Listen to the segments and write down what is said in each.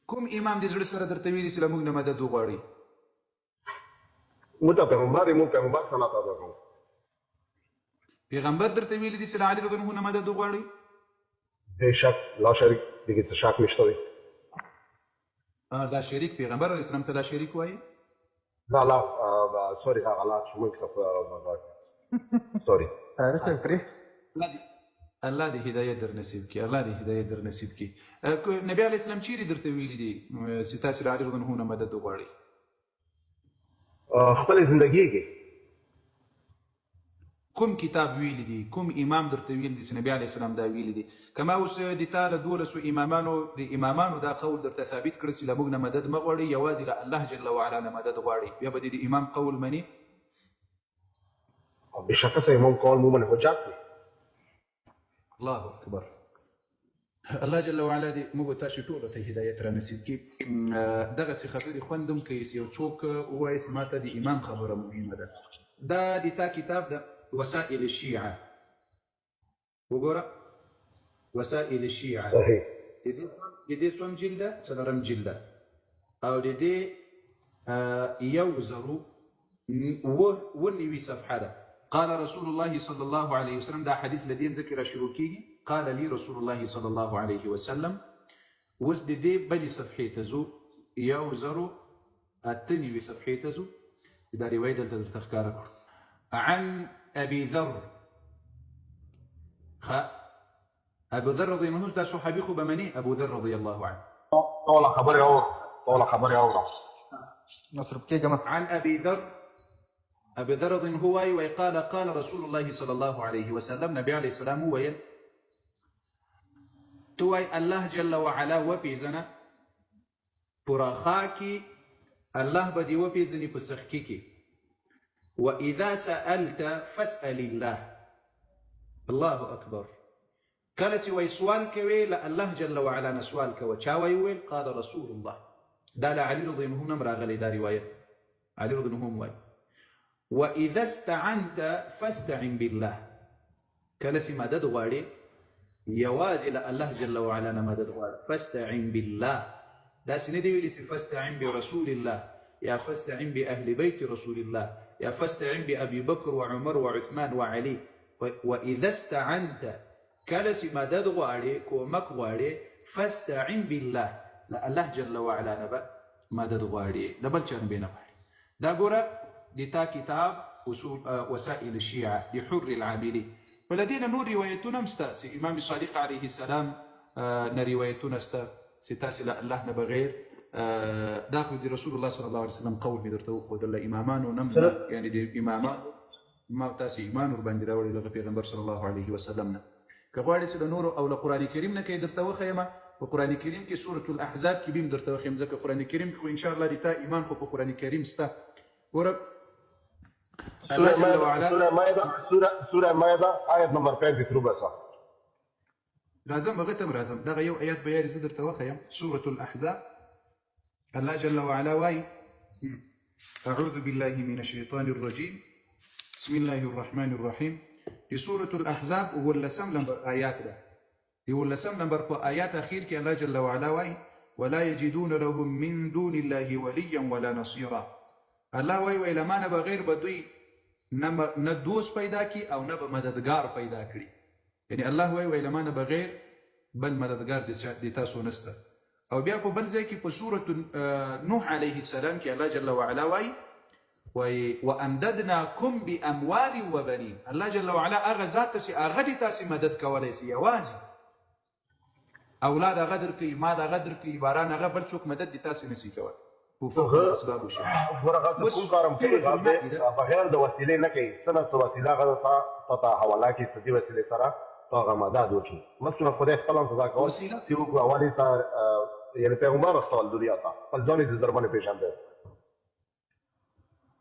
کوم امام دې زړه سره درته ویلي چې له موږ نه مدد وغواړي؟ موږ ته پیغمبر یې، موږ پیغمبر صلی الله علیه وسلم پیغمبر درته ویلي دي چې له علي رضی الله عنه نه مدد وغواړي؟ بېشک لا شریک دې کې څه شک نشته دی. لا شریک پیغمبر علیه السلام ته لا شریک وایي؟ لا سوري هغه لا چې موږ سوري الله دې هدایت در نصیب کړي، الله دې هدایت در نصیب کړي. نبی علیه السلام چیرې درته ویلي دي چې تاسې له علي رضی الله عنه نه مدد وغواړئ؟ خپلې زندګۍ کې. کوم کتاب ویلی دي؟ کوم امام درته ویلی دي چې نبی علیه السلام دا ویلی دي؟ کما اوس د تا له 12 امامانو دا قول درته ثابت کړی چې له موږ نه مدد مه غواړئ، یوازې له الله جل وعلا نه مدد غواړئ، بیا به د امام قول مني؟ بېشکه صحیح امام قول مو باندې حجت دی. الله اکبر. الله جل وعلا دې موږ تاسو ټولو ته هدایت را نصیب کړي. دغسې خبرې خوندم کوي چې یو څوک ووایي چې ماته د امام خبره مهمه ده. دا د تا کتاب ده وسائل الشيعة. وګوره وسائل الشيعة صحیح. د دې څوم جلده؟ څلورم جلده. او د دې 1009 صفحه ده. قال رسول الله صلى الله عليه وسلم، دا حديث لدين ذكر شروكي، قال لي رسول الله صلى الله عليه وسلم. وز دي بلي صفحه تزو 1009 صفحه تزو. دا روايه دلته تذكرك عن ابي ذر. ابو ذر رضي الله عنه دا صحابي خو بمني ابو ذر رضي الله عنه. طول خبر اورا نصر بكي عن ابي ذر رضي الله عنه وقال قال رسول الله صلى الله عليه وسلم، نبي عليه السلام ويل توي الله جل وعلا وبيزنا براخاكي الله بدي وبيزني بسخكيكي. وإذا سألت فاسأل الله. الله أكبر. قال سوى سؤال كوي لا الله جل وعلا نسؤال كوي شاوي ويل قال رسول الله. دا علي رضي الله عنه نمر غلي دا رواية علي رضي الله عنه. وإذا استعنت فاستعن بالله. قال سي مدد غاري يوازي لا الله جل وعلا مدد غاري فاستعن بالله. دا سندي ويلي فاستعن برسول الله، يا فاستعن بأهل بيت رسول الله، يا فاستعن بأبي بكر وعمر وعثمان وعلي. وإذا استعنت كالسي مدد غاري كومك غاري فاستعن بالله. لا الله جل وعلا نبا مدد غاري لبل شان بينا غاري. دا غورا لتا كتاب وسائل الشيعة لحر العاملي. ولدينا نور روايتنا مستاسي إمام الصادق عليه السلام روايتنا ستاسي لا الله نبغير داخل دي رسول الله صلى الله عليه وسلم قول بدرتو خود الله إمامان ونمنا يعني دي إمامان ما تاسي إيمان وربان دي راولي لغا پیغمبر صلى الله عليه وسلم كغواري سلا نور أو لقرآن الكريم نكي درتو خيما وقرآن الكريم كي سورة الأحزاب كي بيم درتو خيم ذاك القرآن الكريم كي إن شاء الله دي إيمان خو قرآن الكريم ستا ورب سورة مائدة آية نمبر 5 بس لازم بغيتم لازم دا غيو آيات بياري زدر توخيم سورة الأحزاب. الله جل وعلا واي أعوذ بالله من الشيطان الرجيم بسم الله الرحمن الرحيم. لسورة الأحزاب هو اللسم نمبر آيات ده هو اللسم نمبر آيات أخير كي الله جل وعلا واي ولا يجدون لهم من دون الله وليا ولا نصيرا. الله واي وإلى ما نبا غير بدوي ندوس پیدا کی او نبا مددگار پیدا کړي. يعني الله واي وإلى ما نبا غير بل مددگار دي تاسو نسته. او بیا په بل ځای کې په سورة نوح عليه السلام کې الله جل وعلا واي وأمددناكم بأموال وبنين. الله جل وعلا اغه ذات سي اغه دي تاسو مدد کولای سي یوازې اولاد غدر کوي مال غدر کوي باران غ بل څوک مدد دي تاسو نسي کولای وفوق الاسباب والشهوات. ورغه کوم کارم کوي بغیر د وسیلې نه کوي څنګه وسیله غره ته حواله کوي چې د وسیلې سره هغه مدد وکړي. مثلا خدای خپل صدا کوي چې وګ اولی ته یعنی پیغمبر استول دنیا ته خپل ځان دې دربانه پیژاندل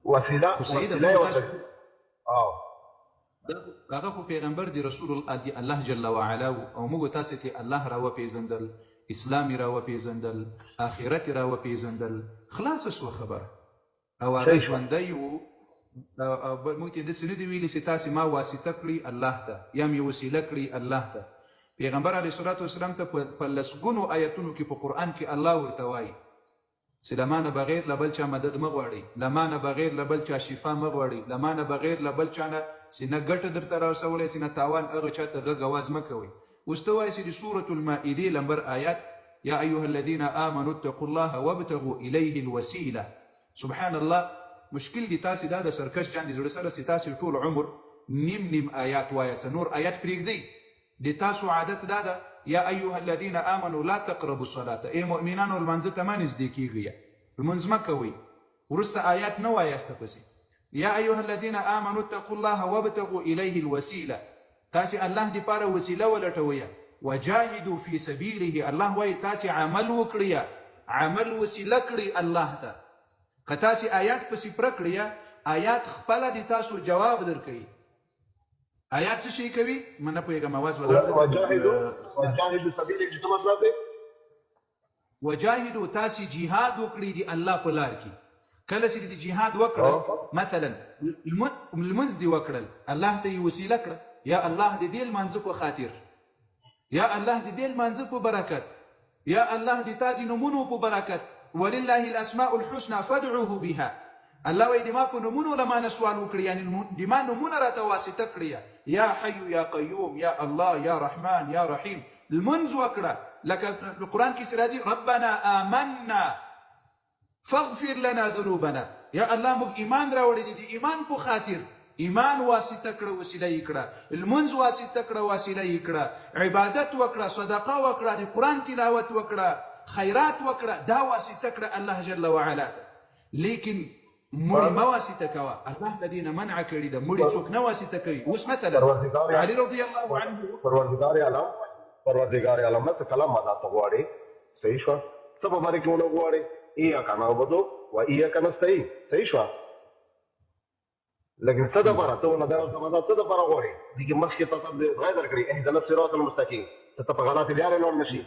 وسیله هغه خو پیغمبر دی رسول الله جل وعلا او موږ تاسو ته الله را وپیژندل، اسلام را وپیژندل، آخرت را وپیژندل، خلاص شو خبر او هغه ژوندی وو. موږ ته د سندې ویلي چې تاسو ما واسطه کړی الله ته یا مې وسیله کړی الله ته. پیغمبر علیه الصلاة والسلام ته په لسګونو آیتونو کې په قرآن کې الله ورته وایي چې لمانه بغیر له بل چا مدد مه غواړئ، لمانه بغیر له بل چا شفا مه غواړئ، لمانه بغیر له بل چا نه چې نه ګټه درته رارسولی سي نه تاوان، هغه چا ته غږ اواز مه کوئ. اوس ته وایي چې د سورة المائدې لمبر آیات یا ایها الذین آمنوا اتقوا الله وابتغوا الیه الوسیله. سبحان الله، مشکل دی تاسې دا د سرکش جان د زړه سره چې تاسې ټول عمر نیم آیات وایاست، نور آیات پرېږدئ. د تاسو عادت دا ده یا ایها الذین آمنوا لا تقربوا الصلاة، ای مؤمنانو لمانځه ته مه نږدې کېږئ، لمونځ مه کوئ. وروسته آیات نه وایاست پسې یا ایها الذین آمنوا اتقوا الله وابتغوا الیه الوسیله، تاسې الله دپاره وسیله ولټوئ. وجاهدوا فی سبیله، الله وایي تاسې عمل وکړئ، عمل وسیله کړئ الله ته. که تاسې آیات پسې پوره کړئ، آیات خپله د تاسو جواب درکوي. آیات څه شی کوي؟ ما نه پوهېږم اواز وجاهدوا سبیله کې څه مطلب دی؟ وجاهدوا، تاسې جهاد وکړئ د الله په لار کې. کله چې د جهاد وکړل، مثلا لمونځ دې وکړل، الله ته یې وسیله کړه، یا الله د دې لمانځه په خاطر، یا الله د دې لمانځه په برکت، یا الله د تا د نومونو په برکت، ولله الاسماء الحسنى فادعوه بها. الله وایي د ما په نومونو له مانه سوال وکړي، یعنې د ما نومونه راته واسطه کړي، یا حی یا قیوم یا الله یا رحمان یا رحیم. لمونځ وکړه، لکه په قرآن کې راځي ربنا آمنا فاغفر لنا ذنوبنا، یا الله موږ ایمان راوړی دی، د ایمان په خاطر ایمان واسطه کړه، وسیله یې کړه، لمونځ واسطه کړه، وسیله یې کړه، عبادت وکړه، صدقه وکړه، د قرآن تلاوت وکړه، خیرات وکړه، دا واسطه کړه الله جل وعلا. لیکن مړی مه واسطه کوه، الله له دې نه منع کړي ده، مړی څوک نه واسطه کوي. اوس مثلا علي رضی الله عنه، پروردگار عالم نه څه کلام مدد ته غواړي، صحیح شوه، څه په باره کې ونه غواړي، ایاک نعبدو و ایاک نستعین، صحیح شوه. لیکن څه دپاره ته ونه دا مدد څه دپاره غواړي؟ دې کې مخکې ته غیر درکړي اهدنا الصراط المستقیم، څه ته په غلطې لارې لاړ نه شي.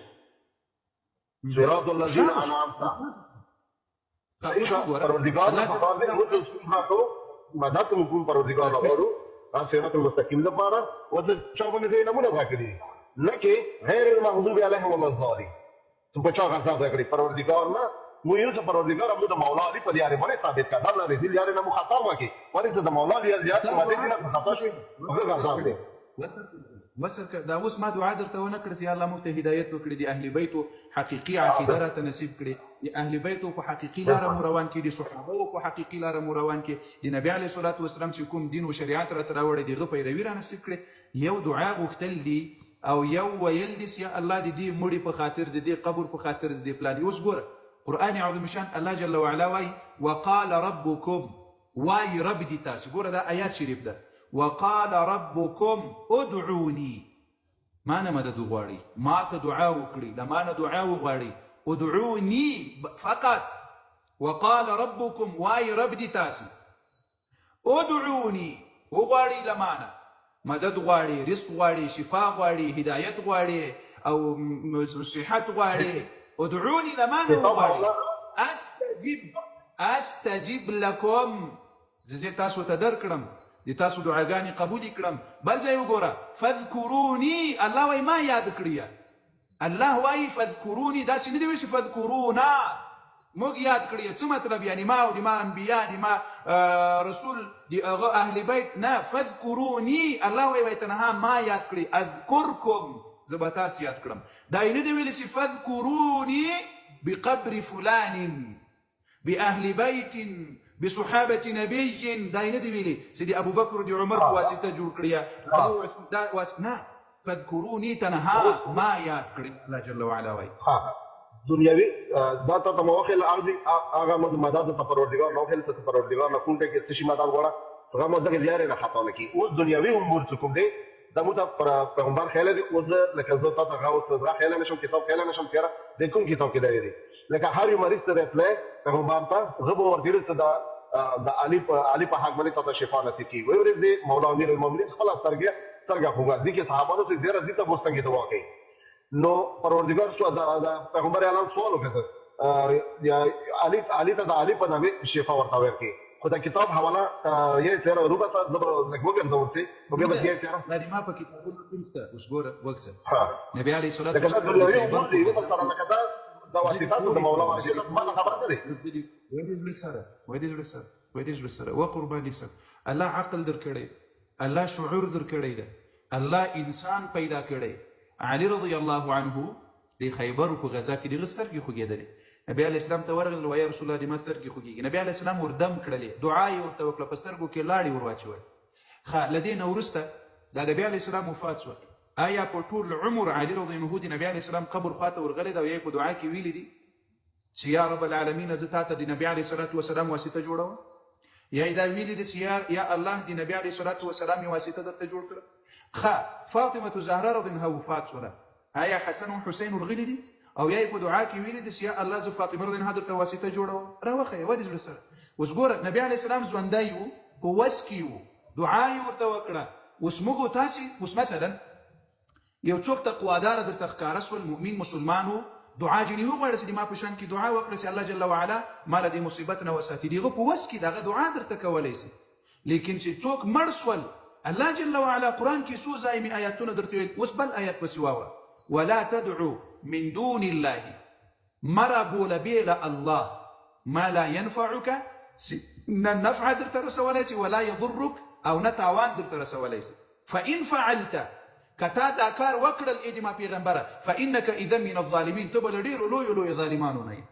صراط الذین انعمت، پروردگار نه په باندې موږ څه راکو مدد موږ پروردگار راغورو صراط المستقیم لپاره، او د چا باندې دې نمونه راکړي نه کې غیر المغضوب علیهم ولا الضالین. ته په چا غلطه کړې پروردگار نه، مو یو څه پروردگار موږ د مولا علی په یاري باندې ثابت کړه، الله دې یاري نه مخاطب وکړي، ولې ته د مولا علی یاد باندې نه خطا شي، هغه غلطه ده. وسر دا اوس ما دعا درته ونه کړه چې الله موږ ته هدایت وکړي، د اهل بیتو حقیقي عقیده راته نصیب کړي، د اهل بیتو په حقیقي لاره مو روان کړي، د صحابو په حقیقي لاره مو روان کړي، د نبي علیه الصلاة والسلام چې کوم دین او شریعت راته راوړی د هغه پیروي را نصیب کړي. یو دعا غوښتل دي او یو ویل دي چې الله د دې مړي په خاطر، د دې قبر په خاطر، د دې پلان. اوس ګوره قرآن عظیم شان الله جل وعلا وایي وقال ربکم، وایي رب دي تاسې، ګوره دا آیات شریف ده، وقال ربکم ادعوني، ما نه مدد وغواړئ، ما ته دعا وکړئ، له ما نه دعا وغواړئ، ادعوني فقط. وقال ربکم، وایي رب دي تاسې، ادعوني وغواړئ، له ما نه مدد غواړي، رزق غواړي، شفا غواړي، هدایت غواړي او صحت غواړي، ادعوني له ما نه وغواړئ، استجب لكم، زه تاسو ته درکړم، د تاسو دعاګانې قبول کړم. بل ځای وګوره فذکروني، الله وایي ما یاد کړئ، الله وایي فذکروني، داسې نه دی وایي چې فذکرونا موږ یاد کړئ. څه مطلب؟ یعنی ما او د ما انبیا، د ما رسول، د هغه اهل بیت نه، فذکروني الله وایي تنها ما یاد کړئ، اذکرکم زه به تاسې یاد کړم. دا یې نه دی ویلي چې فذکروني بقبر فلان باهل بیت بصحابة نبي، دا یې نه دی ویلي چې د ابوبکر د عمر په واسطه جوړ کړی، نه، فذکروني تنها ما یاد کړئ، الله جل وعلا وایي. دنیاوي دا ته مواخل ارضي هغه مدد ته پروردگار نو خل څه پروردگار نه کوم ته کې څه شي مدد غواړه، هغه مدد کې لري نه خطا نه کی. او دنیاوي امور څه کوم دي دا مو ته پیغمبر خیال دي، او لکه زه ته غوښ زه خیال نشم، کتاب خیال نشم سره د کوم کتاب کې دی لکه هر یو مریض ته راتله پیغمبر ته غو ورته څه دا علي په حق باندې ته شفا نصیب کی. وی ورځي مولا امیر المؤمنین خلاص ترګه هوګه دي کې صحابانو سے زیاده دي ته وسنګ ته واقعي نو پروردگار شو دا پیغمبر اعلان سوال وکړ یا علي ته د علي په نامه شفا ورته ورکړي، خو د کتاب حواله یې سره روبه زه به لږ وګرځوم څه په بیا به یې سره دا دې ما په کتابونو کې نشته. اوس ګوره وکسه ها نبی علیه الصلاة لکه دا والسلام یو موږ یو سره لکه دا واسطه د مولا ورته ما خبره نه دي وای دې زړه سره و قرباني سره الله عقل درکړي، الله شعور درکړي ده، الله انسان پیدا کړي. علي رضی الله عنه د خیبر په غزا کې د غستر کې خوګېدل. نبی علیه السلام ته ورغل وای رسول الله د مستر کې خوګېږي. نبی علیه السلام وردم کړلې، دعا یې ورته وکړه، په سترګو کې لاړې ور واچول. ښه له دې نه وروسته د نبی علیه السلام وفات شو. آیا په ټول عمر علي رضی الله عنه د نبی علیه السلام قبر خواته ورغلی دا او یې په دعا کې ویلي دي چې یا رب العالمین زه تا ته د نبی علیه الصلاة والسلام واسطه جوړوم، یا دا ویلي دي چې یا الله د نبی علیه الصلاة والسلام یې واسطه درته جوړ کړه. ښه فاطمه زهرا رضی الله عنها وفات شوله، آیا حسن و حسین ورغلي دي او یا په دعا کې ویلي دي چې یا الله زه فاطمه رضی الله عنها درته واسطه جوړوم؟ راوښیه ودې زړه سره. اوس ګوره نبی علیه السلام ژوندی و، په وس کې و، دعا یې ورته وکړه. اوس موږ تاسې اوس مثلا یو څوک تقوادار درته ښکاره سول، مؤمن مسلمان و، دعا جنې وغواړه چې ما په شان کې دعا وکړه چې الله جل وعلا ما له دې مصیبت نه وساتي، دغه په وس کې دغه دعا درته کولی شي. لیکن چې څوک مړ سول، الله جل وعلا قرآن کې څو ځایې مې آیاتونه درته ویل. اوس بل آیات پسې واوره، ولا تدعو من دون الله مره بوله بېله الله ما لا ينفعك، نه نفع درته رسولی شي ولا يضرك او نه تاوان درته رسولی شي. فإن فعلت کتا دا کار وکړل ای د ما پیغمبره فإنك اذا من الظالمین، ته به له ډېرو لویو ظالمانو نه یې.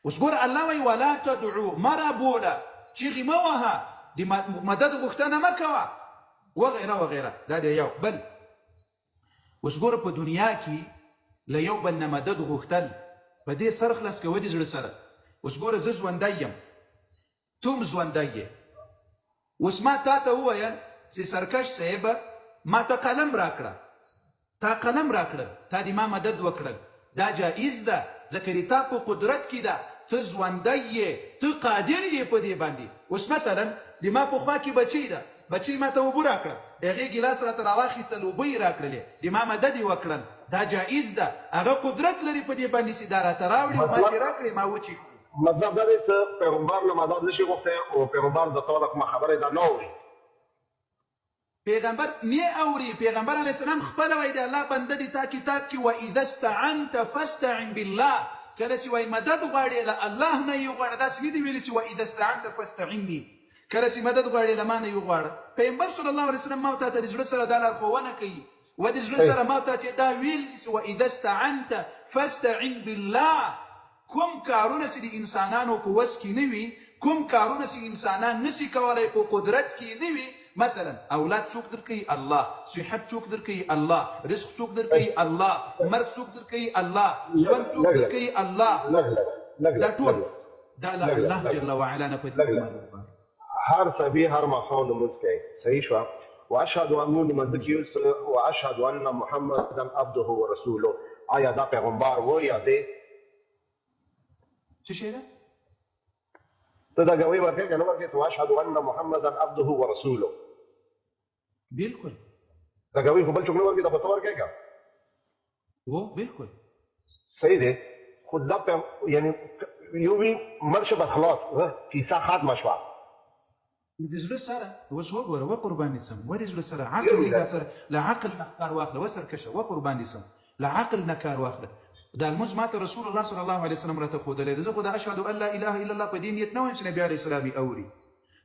اوس ګوره الله وایي ولا تدعو مره بوله، چیغې مه وهه، د مدد غوښتنه مه کوه وغیره وغیره. دا دی یو. بل اوس ګوره په دنیا کې له یو بل نه مدد غوښتل په دې سر خلاص کوه د زړه سره. اوس ګوره زه ژوندی یم، ته هم ژوندی یې. اوس ما تا ته وویل چې سرکش صاحبه ما ته قلم راکړه، تا قلم راکړل، تا د ما مدد وکړل، دا جایز ده ځکه د تا په قدرت کې ده، ته ژوندی یې، ته قادر یې په دې باندې. اوس مثلا د ما په خوا کې بچی ده، بچی ما ته اوبه راکړه، هغې ګیلاس راته راواخیستل، اوبه یې راکړلې، د ما مدد یې وکړل، دا جایز ده. هغه قدرت لري په دې باندې چې دا راته راوړي او ما دې راکړې ما وچې. مطلب دا دی چې پیغمبر نه مدد نشي غوښتی او پیغمبر د تا کومه خبره دا نه اوري. پیغمبر نه اوري. پیغمبر علیه السلام خپل وایي د الله بنده دی تا کتاب کې واذا استعنت فاستعن بالله، کله چې وایي مدد غواړې له الله نه یې وغواړه، داسې نه دي ویلي چې واذا استعنت فاستعني، کله چې مدد غواړې له ما نه یې وغواړه. پیغمبر صلی الله علیه وسلم ما او تا ته د زړه سره دا لارښوونه کوي و د زړه سره ما او تا چې دا ویلي دي چې واذا استعنت فاستعن بالله. کوم کارونه چې د انسانانو په وس کې نه وي، کوم کارونه چې انسانان نشي کولی په قدرت کې نه وي، مثلا اولاد څوک درکوي؟ الله. صحت څوک درکوي؟ الله. رزق څوک درکوي؟ الله. مرګ څوک درکوي؟ الله. ژوند څوک درکوي؟ الله. دا ټول دا له الله جل وعلا نه په دې هر سبي هر ماښام لمونځ کوي، صحیح شوه. واشهد ان مزکیوس واشهد ان محمدا عبده ورسوله. آیا دا پیغمبر و یا دی؟ څه شی ده؟ ته دا ګوی ورکوې که نه ورکوې؟ واشهد ان محمدا عبده ورسوله. بالکل. دا ګوی خو بل څوک نه ورکوي، دا خو ته ورکوې که؟ هو بالکل صحیح دی. خو دا یعنې یو وي مړ شه بس خلاص کیسه ختمه شوه. د زړه سره اوس وګوره وقرباني سم ولې زړه سره عقل دې سره له عقل نه کار واخله وسرکشه وقرباني سم له عقل نه کار واخله. دا لمونځ ماته رسول الله صلی الله علیه وسلم راته ښودلی دی. زه خو دا اشهد ان لا اله الا الله په دې نیت نه وایم چې نبي علیه السلام یې اوري.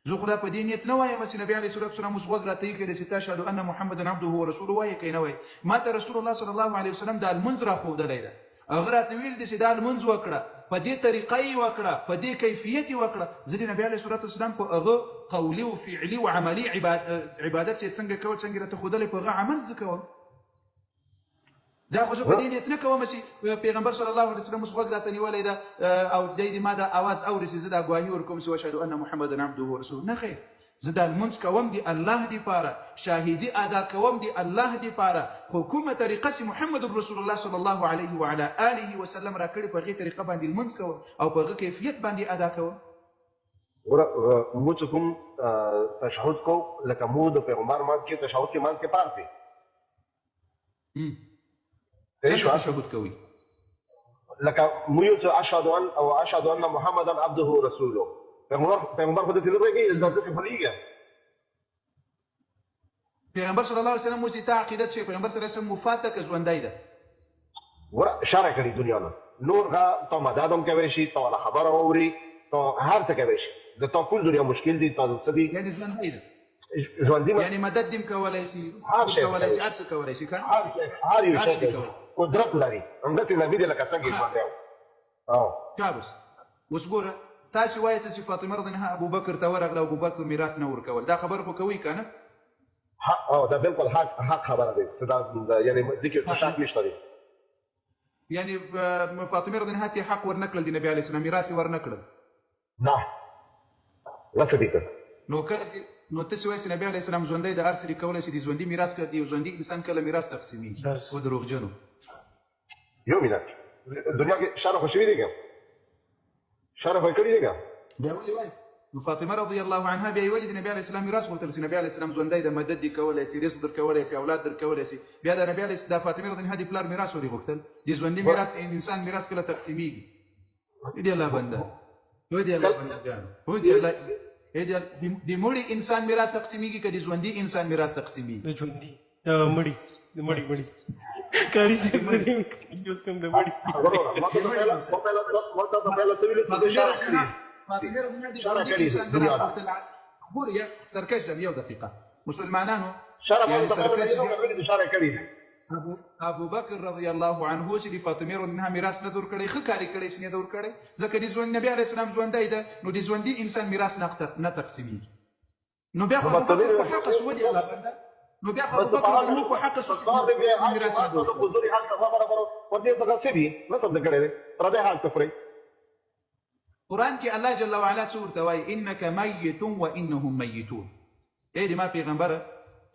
زه خو دا په دې نیت نه وایم چې نبي علیه الصلاه والسلام اوس غوږ راته ایښی دی چې تشهد ان محمدا عبده ورسوله وایې که یې نه وایې. ماته رسول الله صلی الله علیه وسلم دا لمونځ راښودلی دی. هغه راته ویل دي چې دا لمونځ وکړه، په دې طریقه یې وکړه، په دې کیفیت یې وکړه. زه د نبي علیه الصلاه والسلام په هغه قولي و فعلي و عملي عبادت چې څنګه کول څنګه راته ښودلی په هغه عمل زه کوم. دا خو زه په دې نیت نه کوم چې پیغمبر صلی الله علیه وسلم اوس غوږ راته نیولی ده او دی دې ما دا اواز اوري چې زه دا ګواهي ورکوم چې واشهد ان محمدا عبده ورسوله. نه خیر، زه دا لمونځ کوم د الله دپاره، شاهدي ادا کوم د الله دپاره، خو کومه طریقه چې محمد رسول الله صلی الله علیه وعلى آله وسلم را کړې په هغې طریقه باندې لمونځ کوم او په هغه کیفیت باندې ادا کوم. موږ چې کوم تشهد کوو لکه موږ د پیغمبر منځ کې تشهد کې منځ کې پاک دی. څنګه تشهد کوي؟ لکه موږ چې اشهد ان محمدا عبده ورسوله پیغمبر خو داسې نه کوي دا داسې بلېږي. پیغمبر صلی الله علیه وسلم اوس تا عقیدت شي پیغمبر صلی الله علیه وسلم وفات ته که ژوندی ده ګوره شرع کړي دنیا نه نور ته مدد هم کولی شي ته والا خبره واوري ته هر څه کولی شي د تا ټول دنیا مشکل دي تا څه دي یعنې ژوندی ده ژوندي یعنې مدد دې هم کولی شي هر شی کولی شي هر څه کولی شي هر یو شی کوي قدرت لري همداسې نبي دی لکه څنګه ژوندی و چابس اوس ګوره تاسې وایئ چې فاطمه رضی الله ابوبکر ته ورغله او ابوبکر میراث نه ورکول دا خبره خو کوي که نه دا بالکل حق خبره دی یعنې دې کې څه شک نشته دی یعنی فاطمه رضی الله عنها حق ورنکړل د نبی علیه السلام میراث ورنکړل نه لکه دې کړ نو تاسې وایئ چې نبی علیه السلام ژوندی د هر څه کولی شي د ژوندي میراث که د یو ژوندي انسان کله میراث تقسیمیږي او دروغجنو یو منټ دنیا کې شرع خو شوي دی که شرع خو یې کړي دی که بیا ولې وایي نو فاطمه رضی الله عنها بیا یې ولې د نبي علیه السلام میراث غوښتل چې نبي علیه السلام ژوندی د مدد دې کولی شي رزق درکولی شي اولاد درکولی شي بیا د نبي علیه د فاطمه رضی الله عنها د پلار میراث ولې غوښتل د ژوندي میراث انسان میراث کله تقسیمیږي دې الله بنده دې الله بندګانو دې الله د مړي انسان میراث تقسیمیږي که د ژوندي انسان میراث تقسیمیږي د ژوندي مړي کاری څه دې اوس کوم د مړي فاطمه رضی الله عنها د انسان میراث غوښتل ګور یا سرکش یو دقیقه مسلمانانو یعنی سرکش شرع کړي ابو بکر رضی الله عنه چې د فاطمه رضی الله عنها میراث نه درکړی ښه کاری کړی چې نه درکړی ځکه د ژوند نبی علیه السلام ژوندی ده نو د ژوندي انسان میراث نه تقسیمیږي نو بیا خو ابو بکر په حق سو دی الله بنده نو بیا خو ابو بکر رضی په حق سو میراث نه درکړي. قرآن کې الله جل وعلا څه ورته وایي انک میت وانهم میتون ای د ما پیغمبره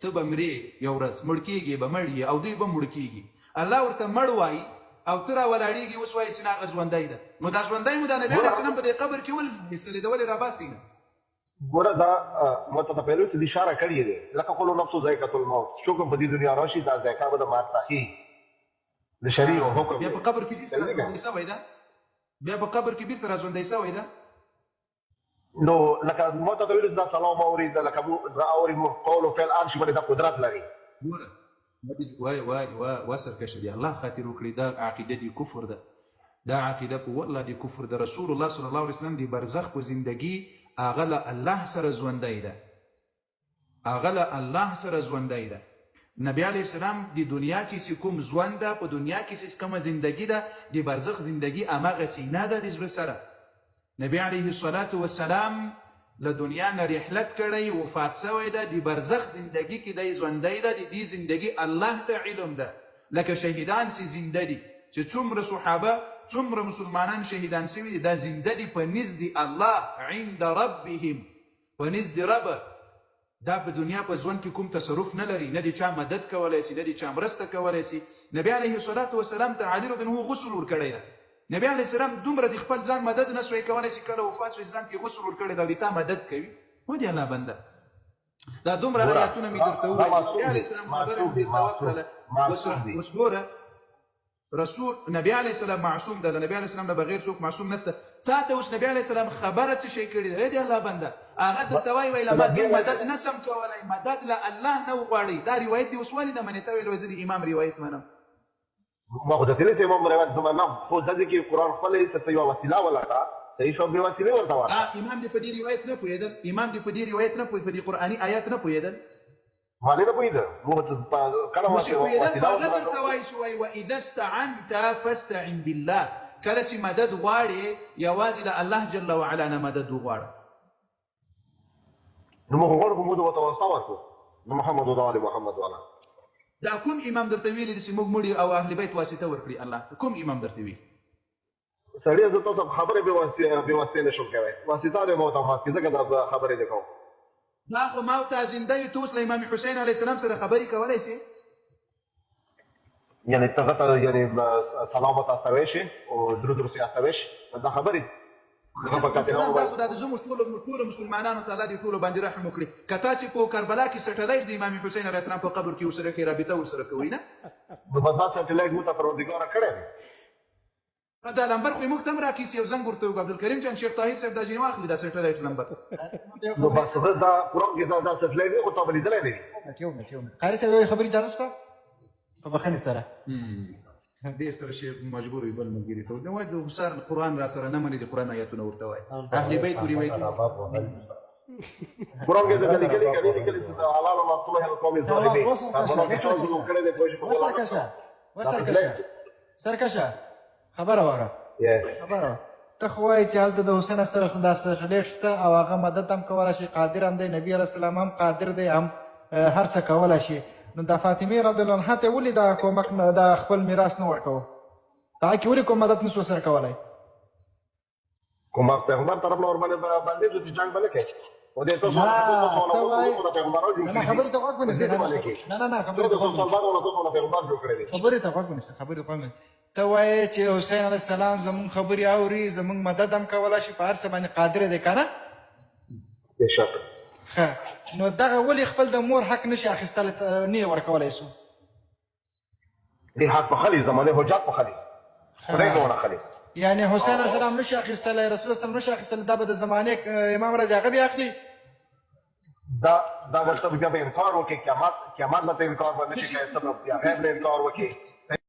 ته به مرې یو ورځ مړ کېږي به مړ یې او دوی به مړ کېږي الله ورته مړ وایي او ته راولاړېږي اوس وایي چې نه هغه ژوندی ده نو دا ژوندی مو د نبي علیه السلام په دې قبر کې ولې ایستلی ده ولې راباسي نه ګوره دا ماته ته پهلو چې دې اشاره کړې دی لکه کلو نفسو ذایقة الموت چې کوم په دې دنیا راشي دا ذایقه به د مات ساقي د شریع او حکم بیا په قبر کې بیرته راژوندی سوی ده بیا په قبر کې بیرته راژوندی سوی ده نو لکه ماته ته ویل دا سلام اورېده لکه اورې مو قول او فعل عام شي باندې دا قدرت لري ګوره وای سرکشه دی الله خاطر وکړي دا عقیده دی کفر ده دا عقیده په والله دی کفر ده رسول الله صلی الله علیه وسلم دی برزخ په زندگی هغه له الله سره ژوندی ده هغه له الله سره ژوندی ده نبی علیه السلام د دنیا کې چې کوم ژوند ده په دنیا کې چې کومه زندگی ده د برزخ زندگی هماغسې نه ده د زړه سره نبی علیه الصلاة والسلام له دنیا نه رحلت کړی وفات شوی ده د برزخ زندگی کې دی ژوندی ده د دې زندگی الله ته علم ده لکه شهیدان چې زنده دي چې څومره صحابه څومره مسلمانان شهیدان شوي دي دا زنده دي په نزد الله عند ربهم په نزد ربه دا په دنیا په ژوند کې کوم تصرف نه لري نه د چا مدد کولی شي نه د چا مرسته کولی شي نبی علیه الصلاة والسلام ته علي رضی الله عنه غسل ورکړی ده نبی علیه السلام دومره د خپل ځان مدد نه سوی کولی شي کله وفات شوی ځان ته غسل ورکړی ده او د تا مدد کوي و دی الله بنده دا دومره آیاتونه مې درته وویل نبی علیه السلام خبره مې درته وکړله اوس ګوره رسول نبی علیه السلام معصوم ده له نبی علیه السلام نه بغیر څوک معصوم نشته تا ته اوس نبی علیه السلام خبره څه شی کړې ده دی الله بنده هغه درته وایي وایي له ما زه مدد نسم کولی مدد له الله نه وغواړئ دا روایت دې اوس ولې نه منې ته ویل زه د امام روایت منم ما خو د تلې امام روایت زما نه خو دلته کې قرآن خپله څه یوه وسیله ولټه صحیح شو بې وسیلې ورته ورکړه امام دې په دې روایت نه پوهېدل امام دې په دې روایت نه پوهېد په دې قرآني آیات نه پوهېدل مالې نه پوهېده کله هغه درته وایي چې وایي واذا استعنت فاستعن بالله کله چې مدد غواړې یوازې له الله جل وعلا نه مدد وغواړه نو موږ غواړو موږ ورته واسطه ورکړو د محمد و آل محمد والا دا کوم امام درته ویلي دي چې موږ مړي او اهل بیت واسطه ورکړي الله کوم امام درته ویلي سړی زه تاسو خبرې بې واسطې نه شم کوی واسطه دې ما ته معاف کړي ځکه دا خبرې دې کوم دا خو ما ته زنده یې ته اوس له امام حسین علیه السلام سره خبرې کولی شي یعنې ته هغه ته سلام ورته استوی شي او درود ورسې استوی شي دا خبرې دا خو دا د زموږ ټولو مسلمانانو ته الله دې ټولو باندې رحم وکړي که تاسې په کربلا کې سټلایټ د امام حسین علیه السلام په قبر کې ورسره کې رابطه ورسره کوئ نه نو بس دا سټلایټ موږ ته پروردګاره کړی دی دا نمبر خو موږ ته هم راکیسي یو زنګ ورته وکړو عبدالکریم جان شیخ طاهر صاحب دا ځینې واخلي دا سیټلایټ نمبر نو بس زه دا پروم کې دا سټلایټ خو تا به لیدلی نه وي قاري صاحب یوه خبرې اجازه شته په بخښنې سره ډېر سره شی مجبور وي بل ملګري ته نو وایي د سر قرآن را سره نه مني د قرآن آیاتونه ورته وایي اهل بیت ورې وایي پروم کې دا لیکلي چې حلال الله طلوع القوم الظالمين سرکشه خبره واره خبره ته خو وایې چې هلته د حسین سره دا سټلایټ شته او هغه مدد هم کولی شي قادر هم دی نبي علیه السلام هم قادر دی هم هر څه کولی شي نو د فاطمې رضی الله عنها ته ولې دا کومک دا خپل میراث نه ورکوه هغه کې ولې کوم مدد نشو سره کولی کوم پیغمبر طرف نه ورباندې د جنگ باندې کوي او دې ته نه خبرې ته غوږ ونیسه نه خبرې ته غوږ ونیسه ته وایې چې حسین علیه السلام زمونږ خبرې اوري زمونږ مدد هم کولی شي په هر څه باندې قادر دی که نه بېشکه ښه نو دغه ولې خپل د مور حق نشي اخیستلی نه یې ورکولی سو دې حق پخلی زمانه حجت پخلی خدای نه ورخلی یعنی حسین علیه السلام نشي اخیستلی رسول الله نشي اخیستلی دا به د زمانې امام رضی هغه بیا اخلي دا ورته بیا به انکار وکړي قیامت به ته انکار باندې شي کوي ته بیا غیب نه انکار وکړي